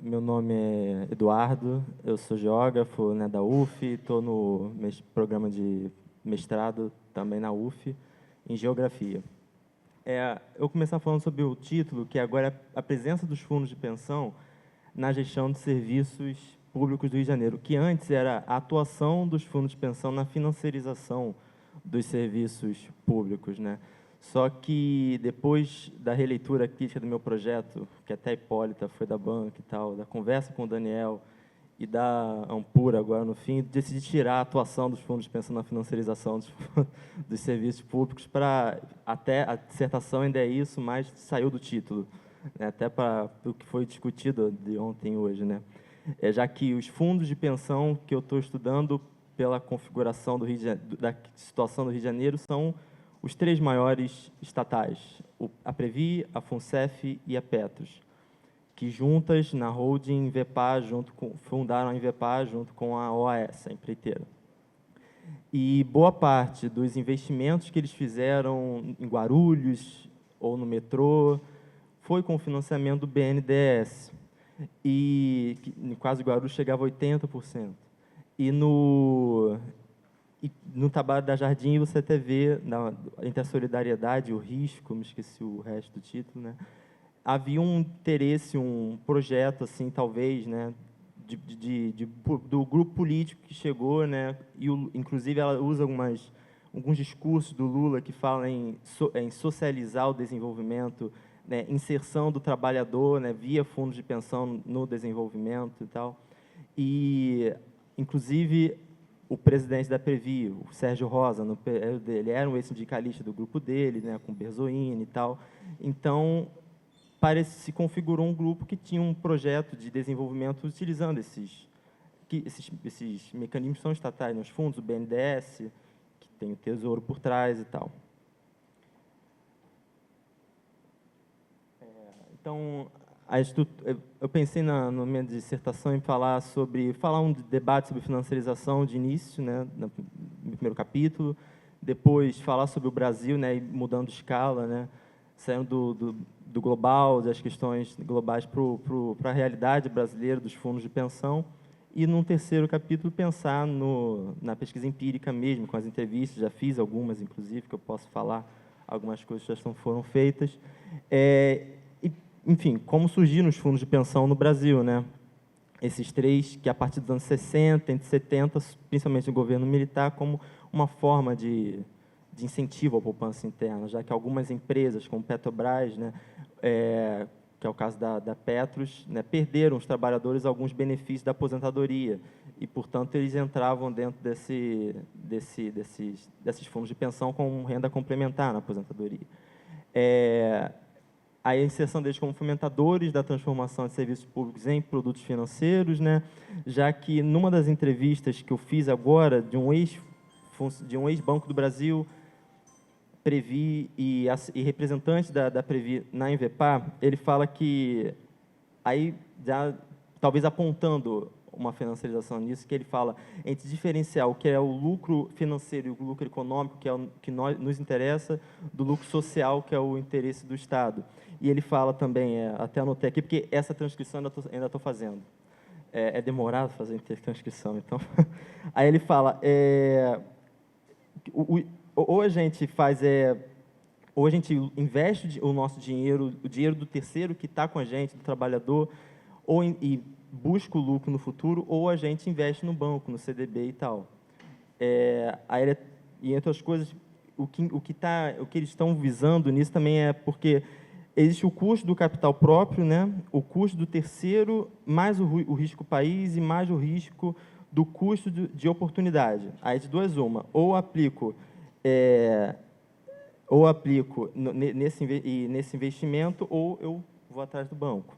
meu nome é Eduardo, eu sou geógrafo, né, da UF, estou no programa de mestrado também na UF, em geografia. Eu vou começar falando sobre o título, que agora é a presença dos fundos de pensão na gestão de serviços públicos do Rio de Janeiro, que antes era a atuação dos fundos de pensão na financiarização dos serviços públicos, né? Só que depois da releitura crítica do meu projeto, que até a Hipólita foi da banca e tal, da conversa com o Daniel e da Ampura agora no fim, decidi tirar a atuação dos fundos de pensão na financiarização dos serviços públicos para até a dissertação ainda é isso, mas saiu do título, né? Até para o que foi discutido de ontem e hoje, né? Já que os fundos de pensão que eu estou estudando pela configuração do da situação do Rio de Janeiro são os três maiores estatais, a Previ, a Funcef e a Petros, que juntas na holding Invepar, fundaram a Invepar junto com a OAS, a empreiteira. E boa parte dos investimentos que eles fizeram em Guarulhos ou no metrô foi com financiamento do BNDES. E no caso de Guarulhos chegava a 80%. E no trabalho da Jardim você até vê, entre a solidariedade e o risco, me esqueci o resto do título, né? Havia um interesse, um projeto, assim, talvez, né, do grupo político que chegou, né, e inclusive ela usa alguns discursos do Lula que falam em socializar o desenvolvimento, né, inserção do trabalhador, né, via fundos de pensão no desenvolvimento e tal. E, inclusive, o presidente da Previ, o Sérgio Rosa, ele era um ex-sindicalista do grupo dele, né, com Berzoini e tal. Então, se configurou um grupo que tinha um projeto de desenvolvimento utilizando esses mecanismos são estatais, nos fundos, o BNDES, que tem o Tesouro por trás e tal. Então, eu pensei na minha dissertação em falar um debate sobre financiarização de início, né, no primeiro capítulo, depois falar sobre o Brasil, né, mudando escala, né, saindo do global, das questões globais para a realidade brasileira dos fundos de pensão, e num terceiro capítulo pensar na pesquisa empírica mesmo, com as entrevistas, já fiz algumas, inclusive, que eu posso falar, algumas coisas já foram feitas. Enfim, como surgiram os fundos de pensão no Brasil, né? Esses três, que a partir dos anos 60, entre 70, principalmente no governo militar, como uma forma de incentivo à poupança interna, já que algumas empresas, como Petrobras, né, que é o caso da Petros, né, perderam os trabalhadores alguns benefícios da aposentadoria, e, portanto, eles entravam dentro desses fundos de pensão com renda complementar na aposentadoria. A inserção deles como fomentadores da transformação de serviços públicos em produtos financeiros, né? Já que, numa das entrevistas que eu fiz agora, de um ex-Banco do Brasil, Previ e representante da Previ na Invepar, ele fala que, aí já talvez apontando uma financiarização nisso, que ele fala entre diferenciar o que é o lucro financeiro e o lucro econômico, que é o que nos interessa, do lucro social, que é o interesse do Estado. E ele fala também, até anotei aqui, porque essa transcrição ainda estou fazendo. É demorado fazer transcrição, então... Aí ele fala, ou a gente faz... ou a gente investe o nosso dinheiro, o dinheiro do terceiro que está com a gente, do trabalhador, e busca o lucro no futuro, ou a gente investe no banco, no CDB e tal. E, entre as coisas, o que eles estão visando nisso também é porque existe o custo do capital próprio, né, o custo do terceiro, mais o risco país e mais o risco do custo de oportunidade. Aí, de duas, uma. Ou aplico nesse investimento, ou eu vou atrás do banco.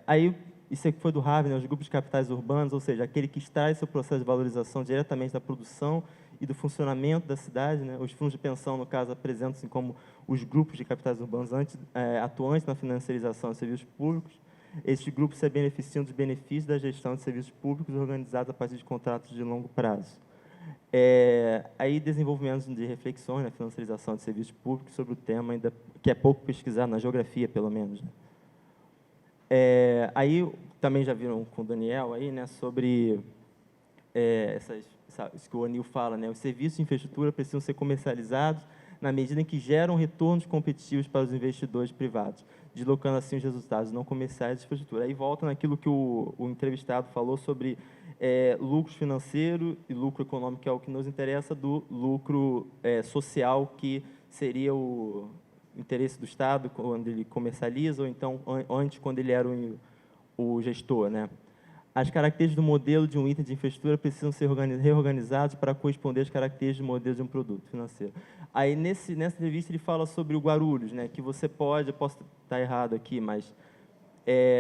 Aí, isso aqui foi do Harvey, né, os grupos de capitais urbanos, ou seja, aquele que extrai seu processo de valorização diretamente da produção e do funcionamento da cidade, né? Os fundos de pensão, no caso, apresentam-se como os grupos de capitais urbanos atuantes na financiarização de serviços públicos. Esses grupos se beneficiam dos benefícios da gestão de serviços públicos organizados a partir de contratos de longo prazo. Aí, desenvolvimento de reflexões na financiarização de serviços públicos sobre o tema, ainda que é pouco pesquisado, na geografia, pelo menos, né? Aí, também já viram com o Daniel aí, né, sobre isso que o Anil fala, né, os serviços de infraestrutura precisam ser comercializados na medida em que geram retornos competitivos para os investidores privados, deslocando assim os resultados não comerciais de infraestrutura. Aí volta naquilo que o entrevistado falou sobre lucro financeiro e lucro econômico, que é o que nos interessa, do lucro social, que seria o interesse do Estado quando ele comercializa, ou então antes, quando ele era o gestor, né? As características do modelo de um item de infraestrutura precisam ser reorganizadas para corresponder às características do modelo de um produto financeiro. Aí, nessa entrevista, ele fala sobre o Guarulhos, né, que você pode, eu posso estar errado aqui, mas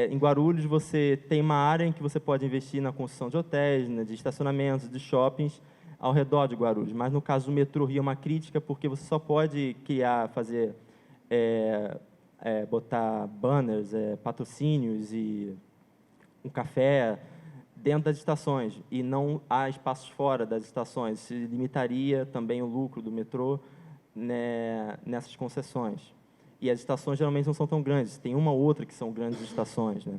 em Guarulhos você tem uma área em que você pode investir na construção de hotéis, né, de estacionamentos, de shoppings ao redor de Guarulhos. Mas, no caso do metrô Rio, é uma crítica, porque você só pode botar banners, patrocínios e um café dentro das estações, e não há espaços fora das estações. Se limitaria também o lucro do metrô, né, nessas concessões. E as estações geralmente não são tão grandes, tem uma ou outra que são grandes estações, né?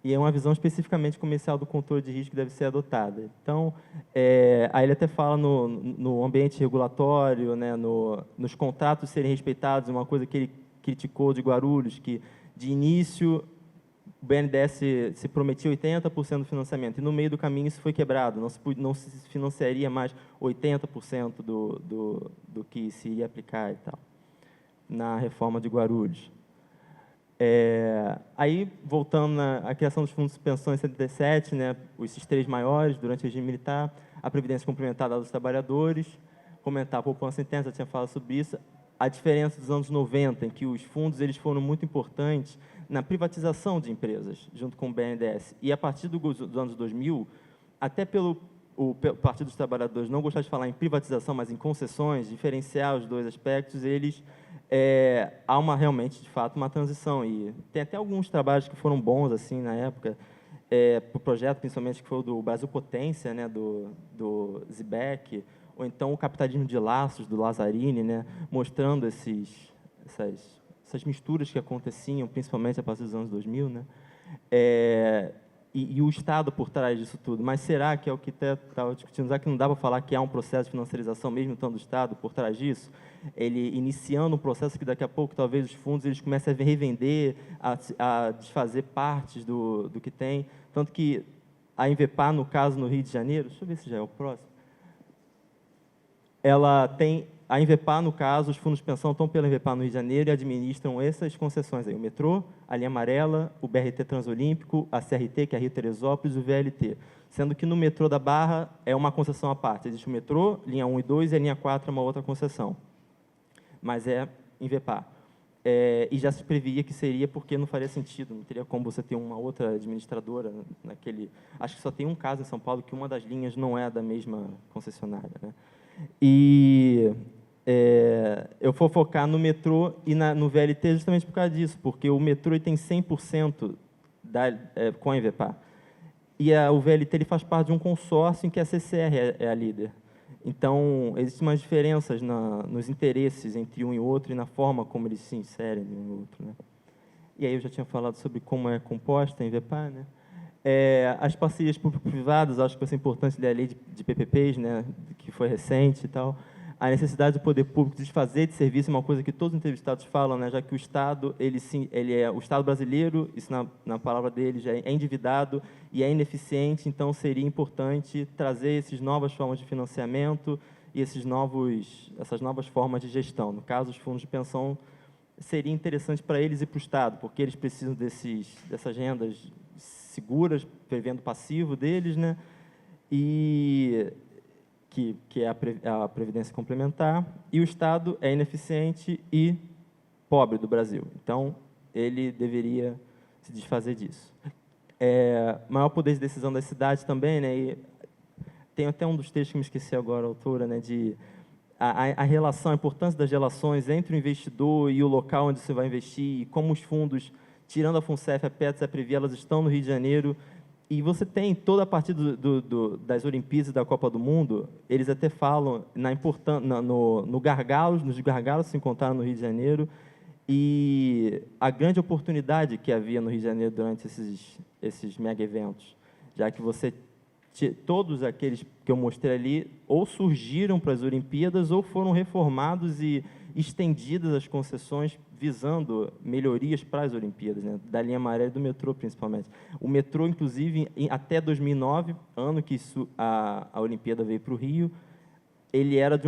E é uma visão especificamente comercial do controle de risco que deve ser adotada. Então, aí ele até fala no ambiente regulatório, né, nos contratos serem respeitados, uma coisa que ele criticou de Guarulhos, que de início o BNDES se prometia 80% do financiamento, e no meio do caminho isso foi quebrado, não se financiaria mais 80% do que se iria aplicar e tal, na reforma de Guarulhos. Aí, voltando à criação dos fundos de pensão em 77, né, esses três maiores, durante o regime militar, a Previdência Complementar dos Trabalhadores, comentar a poupança intensa, já tinha falado sobre isso, a diferença dos anos 90, em que os fundos eles foram muito importantes na privatização de empresas, junto com o BNDES. E, a partir dos anos 2000, até pelo Partido dos Trabalhadores não gostar de falar em privatização, mas em concessões, diferenciar os dois aspectos, há realmente, de fato, uma transição. E tem até alguns trabalhos que foram bons, assim, na época, para o projeto, principalmente, que foi o do Brasil Potência, né, do Zibek, ou então o Capitalismo de Laços, do Lazzarini, né, mostrando essas misturas que aconteciam, principalmente a partir dos anos 2000, né, e o Estado por trás disso tudo. Mas será que é o que estava discutindo? Será que não dá para falar que há um processo de financiarização, mesmo estando o Estado por trás disso? Ele iniciando um processo que daqui a pouco, talvez, os fundos eles comecem a revender, a desfazer partes do que tem. Tanto que a Invepar, no caso, no Rio de Janeiro, deixa eu ver se já é o próximo, ela tem, a Invepar, no caso, os fundos de pensão estão pela Invepar no Rio de Janeiro e administram essas concessões aí, o metrô, a linha amarela, o BRT Transolímpico, a CRT, que é a Rio Teresópolis, e o VLT. Sendo que no metrô da Barra é uma concessão à parte. Existe o metrô, linha 1 e 2, e a linha 4 é uma outra concessão. Mas é Invepar. E já se previa que seria porque não faria sentido, não teria como você ter uma outra administradora naquele... Acho que só tem um caso em São Paulo que uma das linhas não é da mesma concessionária, né? E eu vou focar no metrô e no VLT justamente por causa disso, porque o metrô ele tem 100% com a Invepar. E o VLT ele faz parte de um consórcio em que a CCR é a líder. Então, existem umas diferenças nos interesses entre um e outro e na forma como eles se inserem em um e outro, né? E aí eu já tinha falado sobre como é composta a Invepar, né? As parcerias público-privadas, acho que vai ser importante ler a lei de PPPs, né, que foi recente e tal. A necessidade do poder público de desfazer de serviço é uma coisa que todos os entrevistados falam, né, já que o Estado, o Estado brasileiro, isso na palavra dele, já é endividado e é ineficiente, então seria importante trazer essas novas formas de financiamento e essas novas formas de gestão. No caso, os fundos de pensão, seria interessante para eles e para o Estado, porque eles precisam dessas rendas seguras, prevendo o passivo deles, né? E que é a Previdência Complementar, e o Estado é ineficiente e pobre do Brasil. Então, ele deveria se desfazer disso. Maior poder de decisão das cidades também, né? E tem até um dos textos que me esqueci agora, a autora, né? A relação, a importância das relações entre o investidor e o local onde você vai investir, e como os fundos, tirando a FUNCEF, a Petros e a Previ, elas estão no Rio de Janeiro, e você tem toda a partir das Olimpíadas e da Copa do Mundo, eles até falam nos gargalos que se encontraram no Rio de Janeiro, e a grande oportunidade que havia no Rio de Janeiro durante esses mega eventos, já que todos aqueles que eu mostrei ali ou surgiram para as Olimpíadas ou foram reformados e estendidas as concessões visando melhorias para as Olimpíadas, né? Da linha amarela e do metrô, principalmente. O metrô, inclusive, até 2009, ano que a Olimpíada veio para o Rio, ele era de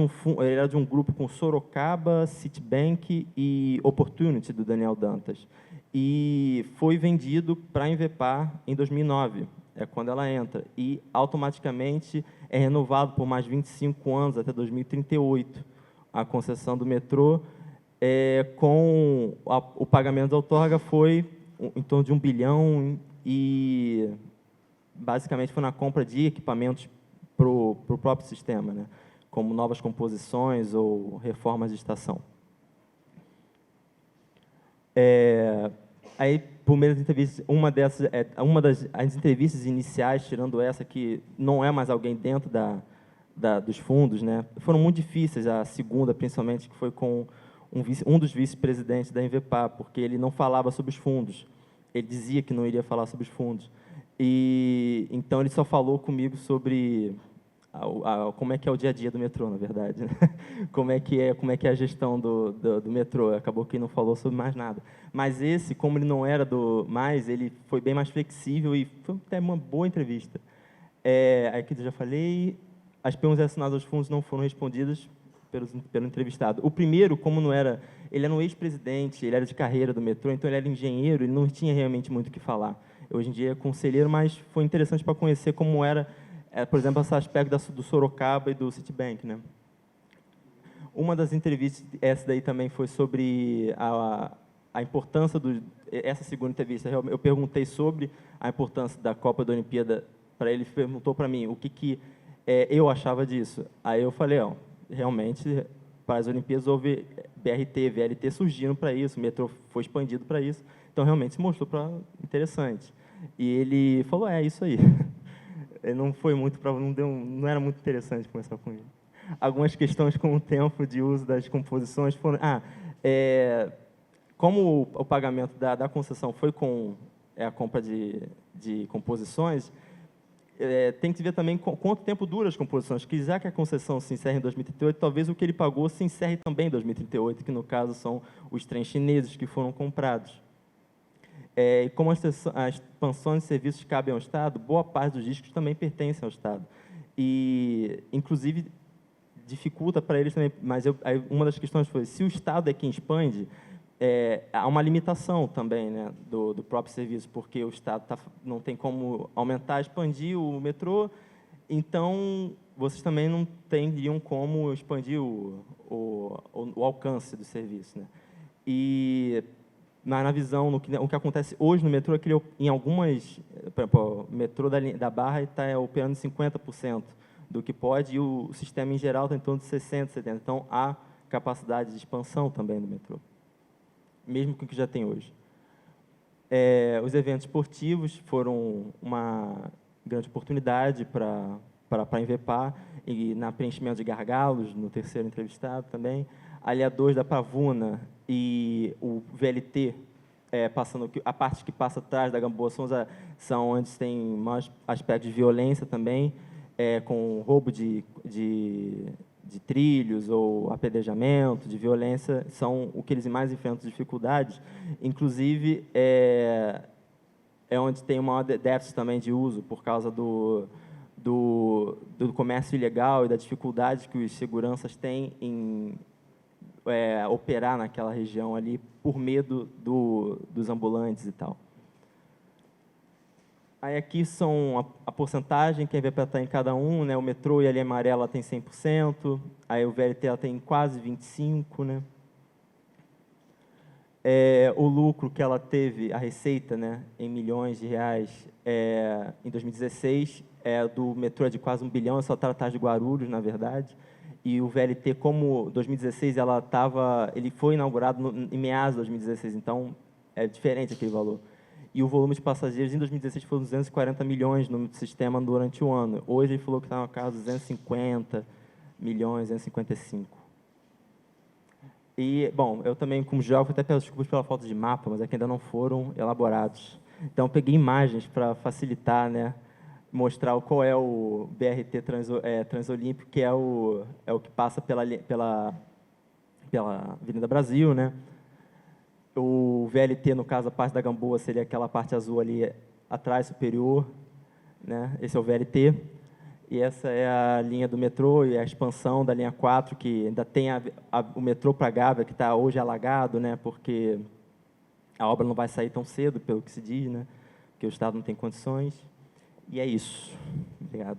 um grupo com Sorocaba, Citibank e Opportunity, do Daniel Dantas. E foi vendido para a Invepar em 2009, é quando ela entra. E, automaticamente, é renovado por mais 25 anos, até 2038, a concessão do metrô, o pagamento da outorga foi em torno de 1 bilhão e, basicamente, foi na compra de equipamentos para o próprio sistema, né? Como novas composições ou reformas de estação. Aí, por meio das entrevistas, as entrevistas iniciais, tirando essa que não é mais alguém dentro dos fundos, né, foram muito difíceis. A segunda, principalmente, que foi com um dos vice-presidentes da Invepar, porque ele não falava sobre os fundos. Ele dizia que não iria falar sobre os fundos. E então ele só falou comigo sobre como é que é o dia a dia do metrô, na verdade, né? como é que é a gestão do metrô. Acabou que não falou sobre mais nada. Mas esse, como ele não era ele foi bem mais flexível e foi até uma boa entrevista. Aqui eu já falei, as perguntas relacionadas aos fundos não foram respondidas pelo entrevistado. O primeiro, como não era, ele era um ex-presidente, ele era de carreira do metrô, então ele era engenheiro, ele não tinha realmente muito o que falar. Hoje em dia é conselheiro, mas foi interessante para conhecer como era, por exemplo, esse aspecto do Sorocaba e do Citibank, né? Uma das entrevistas, essa daí também foi sobre a importância essa segunda entrevista. Eu perguntei sobre a importância da Copa da Olimpíada para ele, perguntou para mim o que eu achava disso. Aí eu falei, realmente, para as Olimpíadas houve BRT, VLT surgiram para isso, o metrô foi expandido para isso, então realmente se mostrou interessante. E ele falou, isso aí. Ele não foi muito não era muito interessante conversar com ele. Algumas questões com o tempo de uso das composições foram... como o pagamento da concessão foi com a compra de composições, tem que ver também quanto tempo dura as composições, que já que a concessão se encerra em 2038, talvez o que ele pagou se encerre também em 2038, que no caso são os trens chineses que foram comprados. E como as expansões de serviços cabem ao Estado, boa parte dos discos também pertencem ao Estado. E, inclusive, dificulta para eles também, mas uma das questões foi, se o Estado é quem expande, há uma limitação também, né, do próprio serviço, porque o Estado não tem como aumentar, expandir o metrô, então vocês também não teriam como expandir o alcance do serviço, né? E na visão, o que acontece hoje no metrô é que em algumas, por exemplo, o metrô da Barra está operando 50% do que pode, e o sistema em geral está em torno de 60%, 70%. Então, há capacidade de expansão também do metrô, mesmo com o que já tem hoje. Os eventos esportivos foram uma grande oportunidade para a Invepar, e na preenchimento de gargalos, no terceiro entrevistado também. A Linha 2 da Pavuna e o VLT, a parte que passa atrás da Gamboa são onde tem mais aspectos de violência também, com roubo de trilhos ou apedrejamento, de violência, são o que eles mais enfrentam dificuldades. Inclusive, é onde tem o maior déficit também de uso, por causa do comércio ilegal e da dificuldade que os seguranças têm em operar naquela região ali, por medo dos ambulantes e tal. Aí aqui são a porcentagem que vai estar em cada um, né? O metrô e a linha amarela tem 100%, aí o VLT ela tem quase 25%, né? O lucro que ela teve, a receita, né, em milhões de reais, em 2016, do metrô é de quase 1 bilhão, é só tratar de Guarulhos, na verdade. E o VLT, como 2016, ele foi inaugurado em meados de 2016, então é diferente aquele valor. E o volume de passageiros em 2016 foi 240 milhões no sistema durante o ano. Hoje ele falou que está na casa de 250 milhões, 255. E, bom, eu também, como geógrafo, até peço desculpas pela falta de mapa, mas é que ainda não foram elaborados. Então, eu peguei imagens para facilitar, né, mostrar qual é o BRT Transolímpico, que é o que passa pela Avenida Brasil, né? O VLT, no caso, a parte da Gamboa, seria aquela parte azul ali atrás, superior, né? Esse é o VLT. E essa é a linha do metrô e a expansão da linha 4, que ainda tem o metrô para Gávea, que está hoje alagado, né? Porque a obra não vai sair tão cedo, pelo que se diz, né? Porque o Estado não tem condições. E é isso. Obrigado.